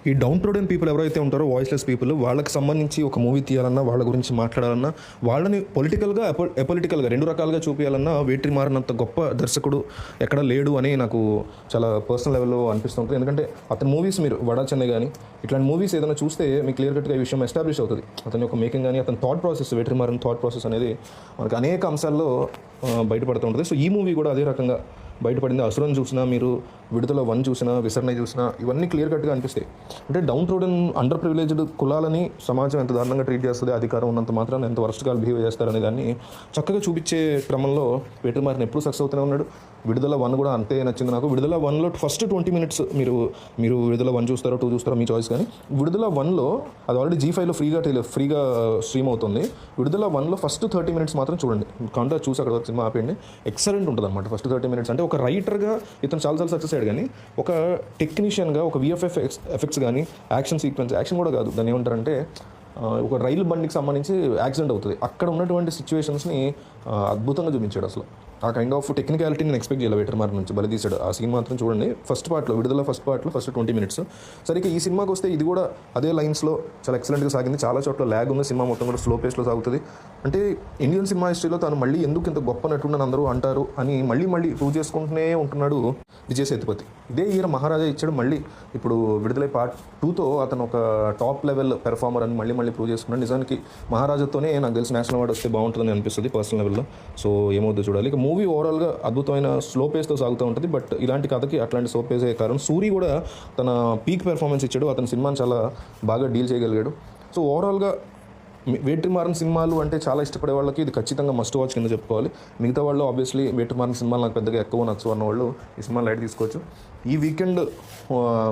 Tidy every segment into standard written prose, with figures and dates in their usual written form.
ఈ down ట్రోడెన్ people ఎవరైతే ఉంటారో వాయిస్లెస్ పీపుల్ వాళ్ళకి సంబంధించి ఒక మూవీ తీయాలన్నా వాళ్ళ గురించి మాట్లాడాలన్నా వాళ్ళని పొలిటికల్గా అపొలిటికల్గా రెండు రకాలుగా చూపించాలన్నా వేట్రిమారనంత గొప్ప దర్శకుడు ఎక్కడ లేడు అని నాకు చాలా పర్సనల్ లెవెల్లో అనిపిస్తుంటుంది. ఎందుకంటే అతని మూవీస్ మీరు వడా చెన్నై కానీ ఇట్లాంటి మూవీస్ ఏదైనా చూస్తే మీకు క్లియర్ కట్గా ఈ విషయం ఎస్టాబ్లిష్ అవుతుంది. అతని యొక్క మేకింగ్ కానీ అతని థాట్ ప్రాసెస్ వేట్రిమారన్ థాట్ ప్రాసెస్ అనేది మనకు అనేక అంశాల్లో బయటపడుతూ ఉంటుంది. సో ఈ మూవీ కూడా అదే రకంగా బయటపడింది. అసురన్ చూసినా, మీరు విడుదల 1 చూసినా, విసర్ణై చూసినా ఇవన్నీ క్లియర్ కట్గా అనిపిస్తాయి. అంటే డౌన్ ట్రోడెన్ అండర్ ప్రివిలేజ్డ్ కులాలని సమాజం ఎంత దారుణంగా ట్రీట్ చేస్తుంది, అధికారం ఉన్నంత మాత్రాన ఎంత వరస్ట్గా బిహేవ్ చేస్తారనే దాన్ని చక్కగా చూపించే క్రమంలో వేట్రిమారన్ ఎప్పుడు సక్సెస్ అవుతూనే ఉన్నాడు. విడుదల 1 కూడా అంతే నచ్చింది నాకు. విడుదల 1లో ఫస్ట్ 20 minutes మీరు విడుదల 1 చూస్తారో 2 చూస్తారో మీ చాయిస్, కానీ విడుదల 1లో అది ఆల్రెడీ G5లో ఫ్రీగా స్ట్రీమ్ అవుతుంది. విడుదల 1లో ఫస్ట్ 30 minutes మాత్రం చూడండి. కాంటా చూసి అక్కడ సినిమా ఆపేయండి. ఎక్సలెంట్ ఉంటుంది అనమాట ఫస్ట్ 30 minutes. అంటే ఒక రైటర్గా ఇతను చాలాసార్లు సక్సెస్ అయ్యాడు, కానీ ఒక టెక్నీషియన్గా ఒక VFX ఎఫెక్ట్స్ కానీ యాక్షన్ సీక్వెన్స్, యాక్షన్ కూడా కాదు దాన్ని ఏమంటారంటే ఒక రైలు బండికి సంబంధించి యాక్సిడెంట్ అవుతుంది, అక్కడ ఉన్నటువంటి సిచ్యువేషన్స్ని అద్భుతంగా చూపించాడు. అసలు ఆ కైండ్ ఆఫ్ టెక్నికాలిటీ నేను ఎక్స్పెక్ట్ చేయాలి వేటర్మార్క్ నుంచి. బలి తీశాడు. ఆ సీన్ మాత్రం చూడండి ఫస్ట్ పార్ట్లో, విడుదల ఫస్ట్ పార్ట్లో ఫస్ట్ 20 minutes. సరే ఈ సినిమాకి వస్తే ఇది కూడా అదే లైన్స్లో చాలా ఎక్సలెంట్గా సాగింది. చాలా చోట్ల ల్యాగ్ ఉంది, సినిమా మొత్తం కూడా స్లో పేస్లో సాగుతుంది. అంటే ఇండియన్ సినిమా హిస్టరీలో తను మళ్ళీ ఎందుకు ఇంత గొప్ప నటుడని అందరూ అంటారు అని మళ్ళీ ప్రూవ్ చేసుకుంటూనే ఉంటున్నాడు విజయ్ సేతుపతి. ఇదే ఇయర్ మహారాజా ఇచ్చాడు, మళ్ళీ ఇప్పుడు విడుదలై పార్ట్ 2తో అతను ఒక టాప్ లెవెల్ పెర్ఫార్మర్ అని మళ్ళీ ప్రూవ్ చేసుకున్నాడు. నిజానికి మహారాజాతోనే నాకు తెలిసి నేషనల్ అవార్డు వస్తే బాగుంటుందని అనిపిస్తుంది పర్సనల్ లెవెల్లో. సో ఏమవుతుందో చూడాలి. ఇక మూవీ ఓవరాల్గా అద్భుతమైన స్లో పేస్తో సాగుతూ ఉంటుంది. బట్ ఇలాంటి కథకి అట్లాంటి స్లో పేసే కారణం సూరి కూడా తన పీక్ పెర్ఫార్మెన్స్ ఇచ్చాడు. అతని సినిమాని చాలా బాగా డీల్ చేయగలిగాడు. సో ఓవరాల్గా వేట్రిమారన్ సినిమాలు అంటే చాలా ఇష్టపడే వాళ్ళకి ఇది ఖచ్చితంగా మస్ట్ వాచ్ కింద చెప్పుకోవాలి. మిగతా వాళ్ళు ఆబ్వియస్లీ వేట్రిమారన్ సినిమాలు నాకు పెద్దగా ఎక్కువ నచ్చు అన్న వాళ్ళు ఈ సినిమా లైట్ తీసుకోవచ్చు. ఈ వీకెండ్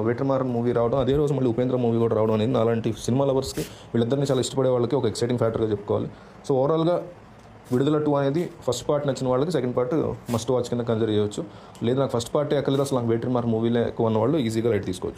వేట్రిమారన్ మూవీ రావడం, అదే రోజు మళ్ళీ ఉపేంద్ర మూవీ కూడా రావడం అనేది అలాంటి సినిమా లవర్స్కి, వీళ్ళిద్దరిని చాలా ఇష్టపడే వాళ్ళకి ఒక ఎక్సైటింగ్ ఫ్యాక్టర్గా చెప్పుకోవాలి. సో ఓవరాల్గా విడుదల 2 అనేది ఫస్ట్ పార్ట్ నచ్చిన వాళ్ళకి సెకండ్ పార్ట్ మస్ట్ వాచ్ కింద కన్సిడర్ చేయవచ్చు. లేదు నాకు ఫస్ట్ పార్టే ఎక్కలేదు, అసలు నాకు వేట్రిమారన్ మూవీలే ఎక్కువ ఉన్న వాళ్ళు ఈజీగా లైట్ తీసుకోవచ్చు.